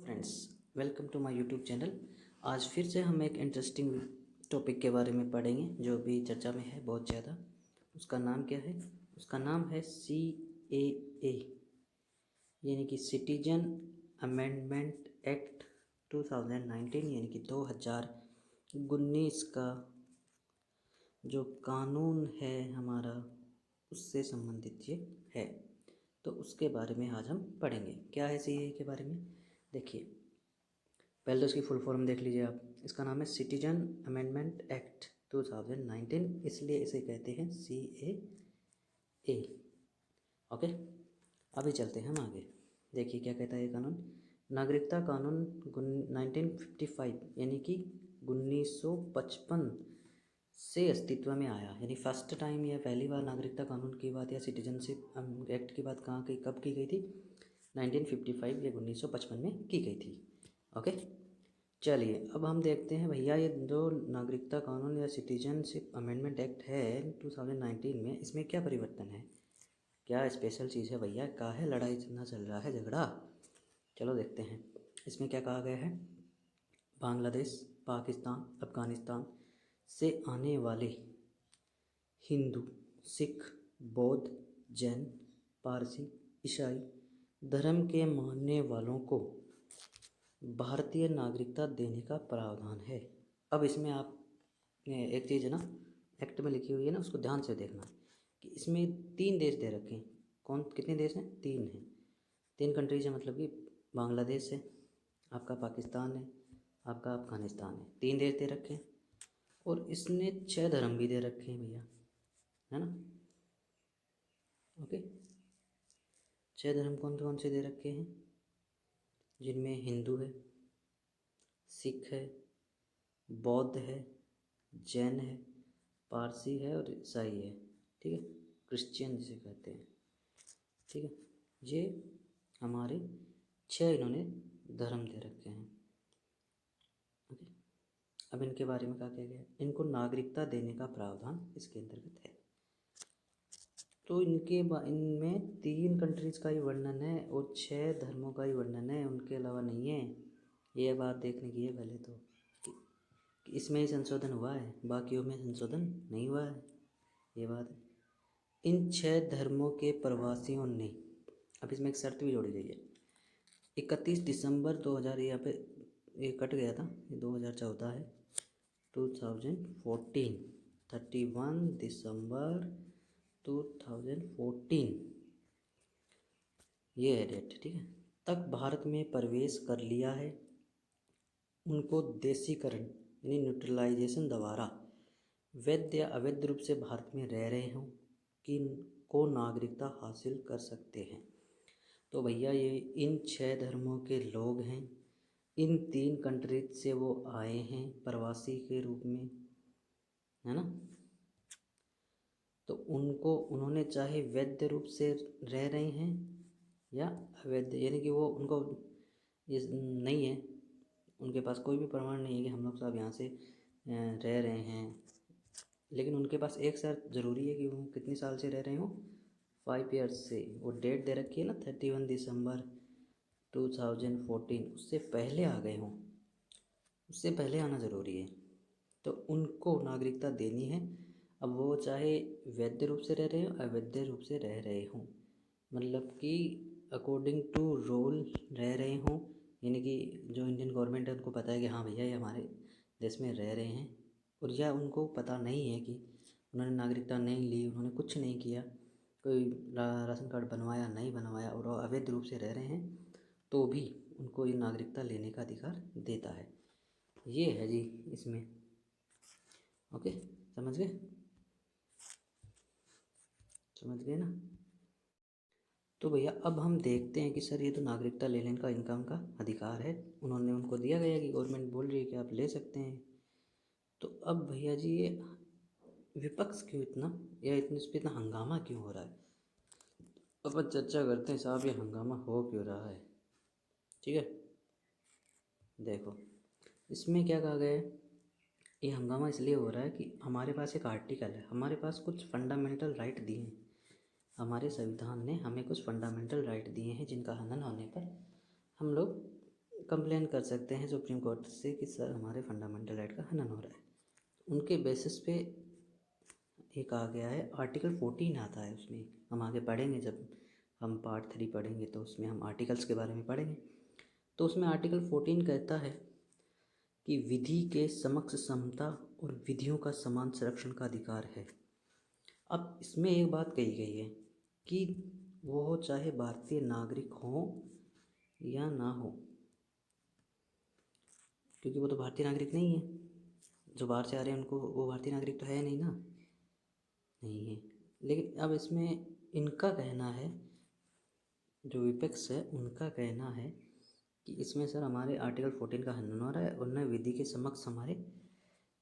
Friends, welcome to my YouTube channel. आज फिर से हम एक इंटरेस्टिंग टॉपिक के बारे में पढ़ेंगे जो भी चर्चा में है बहुत ज़्यादा। उसका नाम क्या है? उसका नाम है CAA, यानी कि सिटीजन अमेंडमेंट एक्ट 2019, यानी कि 2019 का जो कानून है हमारा, उससे संबंधित ये है। तो उसके बारे में आज हम पढ़ेंगे। क्या है CAA के बारे में? देखिए, पहले तो इसकी फुल फॉर्म देख लीजिए आप। इसका नाम है सिटीजन अमेंडमेंट एक्ट 2019, इसलिए इसे कहते हैं CAA। ओके, अभी चलते हैं हम आगे। देखिए क्या कहता है ये कानून। नागरिकता कानून 1955 यानी कि 1955 से अस्तित्व में आया। यानी फर्स्ट टाइम या पहली बार नागरिकता कानून की बात या सिटीजनशिप एक्ट की बात कब की गई थी? 1955 या 1955 में की गई थी। ओके, चलिए अब हम देखते हैं भैया, ये जो नागरिकता कानून या सिटीजनशिप अमेंडमेंट एक्ट है 2019 में, इसमें क्या परिवर्तन है, क्या स्पेशल चीज़ है भैया, क्या है लड़ाई इतना चल रहा है झगड़ा? चलो देखते हैं इसमें क्या कहा गया है। बांग्लादेश, पाकिस्तान, अफ़गानिस्तान से आने वाले हिंदू, सिख, बौद्ध, जैन, पारसी, ईसाई धर्म के मानने वालों को भारतीय नागरिकता देने का प्रावधान है। अब इसमें आप एक चीज़ है ना, एक्ट में लिखी हुई है ना, उसको ध्यान से देखना कि इसमें 3 देश दे रखे हैं। कौन, कितने देश हैं? 3 हैं। 3 कंट्रीज है, मतलब कि बांग्लादेश है, आपका पाकिस्तान है, आपका अफ़गानिस्तान है। 3 देश दे रखे हैं और इसने 6 धर्म भी दे रखे हैं भैया, है ना। ओके, 6 धर्म कौन कौन से दे रखे हैं? जिनमें हिंदू है, सिख है, बौद्ध है, जैन है, पारसी है और ईसाई है। ठीक है, क्रिश्चियन जिसे कहते हैं। ठीक है, ये हमारे 6 इन्होंने धर्म दे रखे हैं। ओके, अब इनके बारे में क्या किया गया? इनको नागरिकता देने का प्रावधान इसके अंतर्गत है। तो इनमें 3 कंट्रीज का ही वर्णन है और 6 धर्मों का ही वर्णन है, उनके अलावा नहीं है। ये बात देखने की है पहले तो कि इसमें ही संशोधन हुआ है, बाकियों में संशोधन नहीं हुआ है, ये बात है। इन 6 धर्मों के प्रवासियों ने, अब इसमें एक शर्त भी जोड़ी गई है, 31 दिसंबर 2000, यहाँ पे ये कट गया था, ये 2014 है, 2014, 31 दिसंबर 2014 ये है डेट, ठीक है, तक भारत में प्रवेश कर लिया है, उनको देशीकरण यानी न्यूट्रलाइजेशन द्वारा वैध या अवैध रूप से भारत में रह रहे हों कि को नागरिकता हासिल कर सकते हैं। तो भैया ये इन 6 धर्मों के लोग हैं, इन 3 कंट्रीज से वो आए हैं प्रवासी के रूप में, है ना। तो उन्होंने चाहे वैध रूप से रह रहे हैं या अवैध, यानी कि वो उनको ये नहीं है, उनके पास कोई भी प्रमाण नहीं है कि हम लोग सब यहाँ से रह रहे हैं, लेकिन उनके पास एक शर्त ज़रूरी है कि वो कितने साल से रह रहे हो, 5 ईयर्स से। वो डेट दे रखी है ना, 31 दिसंबर 2014, उससे पहले आ गए हों, उससे पहले आना ज़रूरी है, तो उनको नागरिकता देनी है। अब वो चाहे वैध रूप से रह रहे हो अवैध रूप से रह रहे हों, मतलब कि अकॉर्डिंग टू रूल रह रहे हों, यानी कि जो इंडियन गवर्नमेंट है उनको पता है कि हाँ भैया ये हमारे देश में रह रहे हैं, और या उनको पता नहीं है कि उन्होंने नागरिकता नहीं ली, उन्होंने कुछ नहीं किया, कोई राशन कार्ड बनवाया नहीं बनवाया, और अवैध रूप से रह रहे हैं, तो भी उनको ये नागरिकता लेने का अधिकार देता है। ये है जी इसमें। ओके, समझ गए? समझ गए ना। तो भैया अब हम देखते हैं कि सर ये तो नागरिकता लेने का इनका उनका अधिकार है, उन्होंने उनको दिया गया कि गवर्नमेंट बोल रही है कि आप ले सकते हैं। तो अब भैया जी ये विपक्ष क्यों इतना, या इतने इस पर इतना हंगामा क्यों हो रहा है? अपन चर्चा करते हैं साहब, ये हंगामा हो क्यों रहा है। ठीक है, देखो इसमें क्या कहा गया है। ये हंगामा इसलिए हो रहा है कि हमारे पास एक आर्टिकल है, हमारे पास कुछ फंडामेंटल राइट दिए हैं, हमारे संविधान ने हमें कुछ फंडामेंटल राइट दिए हैं जिनका हनन होने पर हम लोग कंप्लेन कर सकते हैं सुप्रीम कोर्ट से कि सर हमारे फंडामेंटल राइट का हनन हो रहा है। उनके बेसिस पे एक आ गया है, आर्टिकल 14 आता है उसमें, हम आगे पढ़ेंगे जब हम पार्ट 3 पढ़ेंगे तो उसमें हम आर्टिकल्स के बारे में पढ़ेंगे। तो उसमें आर्टिकल 14 कहता है कि विधि के समक्ष समता और विधियों का समान संरक्षण का अधिकार है। अब इसमें एक बात कही गई है कि वो चाहे भारतीय नागरिक हो या ना हो, क्योंकि वो तो भारतीय नागरिक नहीं है, जो बाहर से आ रहे हैं उनको वो भारतीय नागरिक तो है नहीं ना, नहीं है। लेकिन अब इसमें इनका कहना है, जो विपक्ष है उनका कहना है कि इसमें सर हमारे आर्टिकल 14 का हनन हो रहा है और न विधि के समक्ष हमारे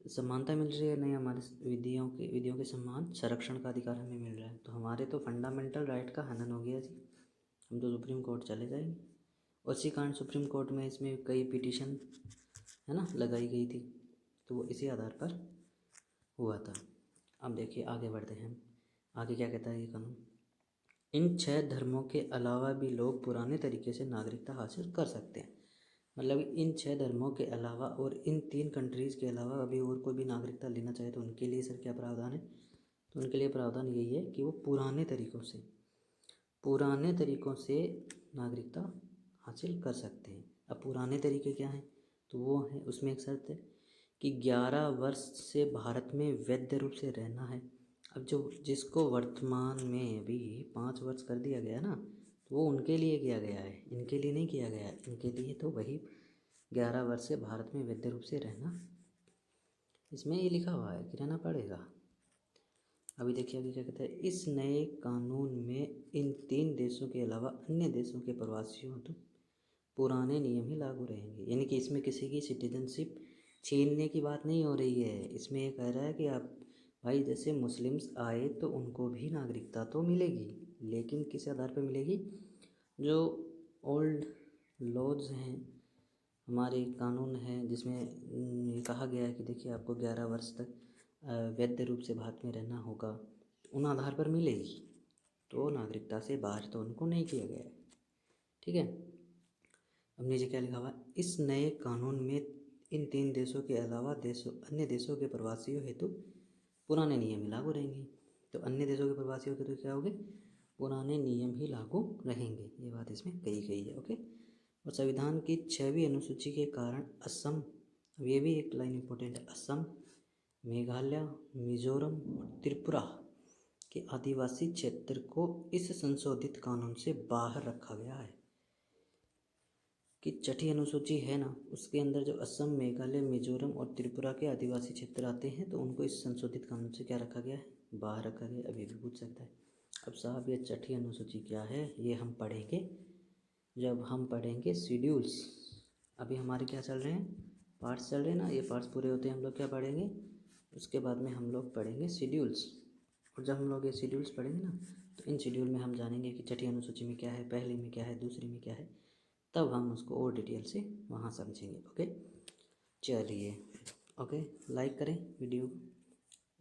समानता मिल रही है, नहीं हमारे विधियों के समान संरक्षण का अधिकार हमें मिल रहा है। तो हमारे तो फंडामेंटल राइट का हनन हो गया जी, हम तो सुप्रीम कोर्ट चले जाएंगे। उसी कारण सुप्रीम कोर्ट में इसमें कई पिटीशन है ना लगाई गई थी, तो वो इसी आधार पर हुआ था। अब देखिए आगे बढ़ते हैं, आगे क्या कहता है ये कानून। इन 6 धर्मों के अलावा भी लोग पुराने तरीके से नागरिकता हासिल कर सकते हैं। मतलब इन 6 धर्मों के अलावा और इन 3 कंट्रीज़ के अलावा अभी और कोई भी नागरिकता लेना चाहे तो उनके लिए सर क्या प्रावधान है, तो उनके लिए प्रावधान यही है कि वो पुराने तरीक़ों से नागरिकता हासिल कर सकते हैं। अब पुराने तरीके क्या हैं, तो वो है, उसमें एक शर्त है कि 11 वर्ष से भारत में वैध रूप से रहना है। अब जो जिसको वर्तमान में अभी 5 वर्ष कर दिया गया ना, तो वो उनके लिए किया गया है, इनके लिए नहीं किया गया है। इनके लिए तो वही 11 वर्ष से भारत में वैध रूप से रहना, इसमें ये लिखा हुआ है कि रहना पड़ेगा। अभी देखिए अभी क्या कहता है, इस नए कानून में इन 3 देशों के अलावा अन्य देशों के प्रवासियों तो पुराने नियम ही लागू रहेंगे। यानी कि इसमें किसी की सिटीजनशिप छीनने की बात नहीं हो रही है। इसमें ये कह रहा है कि आप भाई जैसे मुस्लिम्स आए तो उनको भी नागरिकता तो मिलेगी, लेकिन किस आधार पर मिलेगी, जो ओल्ड लॉज हैं, हमारे कानून हैं जिसमें ये कहा गया है कि देखिए आपको 11 वर्ष तक वैध रूप से भारत में रहना होगा, उन आधार पर मिलेगी। तो नागरिकता से बाहर तो उनको नहीं किया गया है, ठीक है। अब नीचे क्या लिखा हुआ है, इस नए कानून में इन 3 देशों के अलावा अन्य देशों के प्रवासियों हेतु पुराने नियम ही लागू रहेंगे। तो अन्य देशों के प्रवासियों के तो क्या होंगे, पुराने नियम ही लागू रहेंगे, ये बात इसमें कही गई है, ओके। और संविधान की 6वीं अनुसूची के कारण असम, अब ये भी एक लाइन इंपॉर्टेंट है, असम, मेघालय, मिजोरम और त्रिपुरा के आदिवासी क्षेत्र को इस संशोधित कानून से बाहर रखा गया है। कि 6ठी अनुसूची है ना, उसके अंदर जो असम, मेघालय, मिजोरम और त्रिपुरा के आदिवासी क्षेत्र आते हैं, तो उनको इस संशोधित कानून से क्या रखा गया है, बाहर रखा गया। अभी भी पूछ सकता है। अब साहब ये 6ठी अनुसूची क्या है, ये हम पढ़ेंगे जब हम पढ़ेंगे शेड्यूल्स। अभी हमारे क्या चल रहे हैं, पार्ट्स चल रहे हैं ना, ये पार्ट्स पूरे होते हैं हम लोग क्या पढ़ेंगे, उसके बाद में हम लोग पढ़ेंगे शेड्यूल्स। और जब हम लोग ये शेड्यूल्स पढ़ेंगे ना, तो इन शेड्यूल में हम जानेंगे कि 6ठी अनुसूची में क्या है, पहले में क्या है, दूसरी में क्या है, तब हम उसको और डिटेल से वहाँ समझेंगे, ओके। चलिए ओके, लाइक करें वीडियो,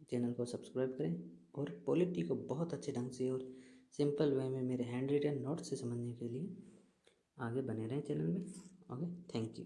चैनल को सब्सक्राइब करें और पॉलिटी को बहुत अच्छे ढंग से और सिंपल वे में मेरे हैंड रिटन नोट्स से समझने के लिए आगे बने रहें चैनल में, ओके। Thank you.